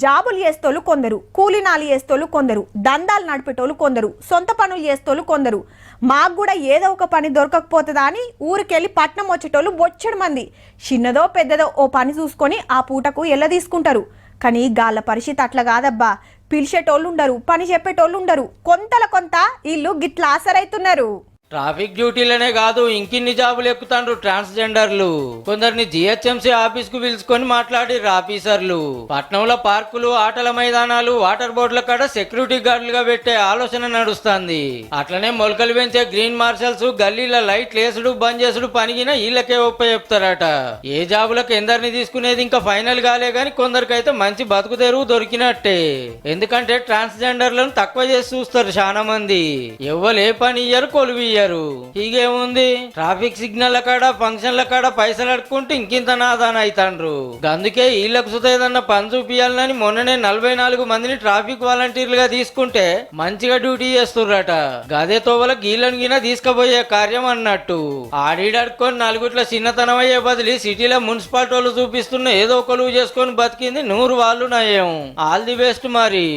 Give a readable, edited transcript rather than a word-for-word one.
జాబులు చేస్తోళ్ళు కొందరు, కూలినాలు చేస్తోళ్ళు కొందరు, దందాలు నడిపేటోళ్ళు కొందరు, సొంత పనులు చేస్తోళ్ళు కొందరు. మాకు కూడా ఏదో ఒక పని దొరకకపోతుందా అని ఊరికెళ్ళి పట్నం వచ్చేటోళ్ళు బొచ్చడు మంది. చిన్నదో పెద్దదో ఓ పని చూసుకొని ఆ పూటకు ఎల్ల తీసుకుంటారు. కానీ గాళ్ళ పరిస్థితి అట్లా కాదబ్బా. పిలిచేటోళ్ళు ఉండరు, పని చెప్పేటోళ్ళు ఉండరు. కొంతల కొంత వీళ్ళు గిట్లా ఆసరైతున్నారు. ట్రాఫిక్ డ్యూటీలనే కాదు ఇంకిన్ని జాబులు ఎక్కుతాండ్రు ట్రాన్స్జెండర్లు. కొందరిని జిహెచ్ఎంసీ ఆఫీస్ కు పిలుచుకొని మాట్లాడిర్రు ఆఫీసర్లు. పట్నంలో పార్కులు, ఆటల మైదానాలు, వాటర్ బోర్డుల కాడ సెక్యూరిటీ గార్డులుగా పెట్టే ఆలోచన నడుస్తుంది. అట్లనే మొలకలు పెంచే గ్రీన్ మార్షల్స్ గల్లీల లైట్ లేసుడు బంద్ చేసుడు పనిగిన వీళ్ళకే ఒప్ప చెప్తారట. ఏ జాబులకు ఎందరిని తీసుకునేది ఇంకా ఫైనల్ కాలే గాని కొందరికైతే మంచి బతుకు తెరువు దొరికినట్టే. ఎందుకంటే ట్రాన్స్జెండర్లను తక్కువ చేసి చూస్తారు చాలా మంది. ఎవ్వరు ఏ పని ఇయ్యరు, కొలువి హీగేముంది, ట్రాఫిక్ సిగ్నల్ కాడ ఫంక్షన్ల కాడ పైసలు అడుక్కుంటే ఇంకింత నాదాన అవుతాండ్రు. అందుకే వీళ్ళకు సుత ఏదన్నా పని చూపియాలని మొన్ననే 44 మందిని ట్రాఫిక్ వాలంటీర్లుగా తీసుకుంటే మంచిగా డ్యూటీ చేస్తుర్రట. గదే తోవల గీళ్ళను గిన తీసుకుపోయే కార్యం అన్నట్టు. ఆడిడడుకొని నలుగుట్ల చిన్నతనం అయ్యే బదిలి సిటీలో మున్సిపాలిటీ వాళ్ళు చూపిస్తున్న ఏదో కొలువు చేసుకొని బతికింది 100 వాళ్ళు నయం. ఆల్ ది బెస్ట్ మరి.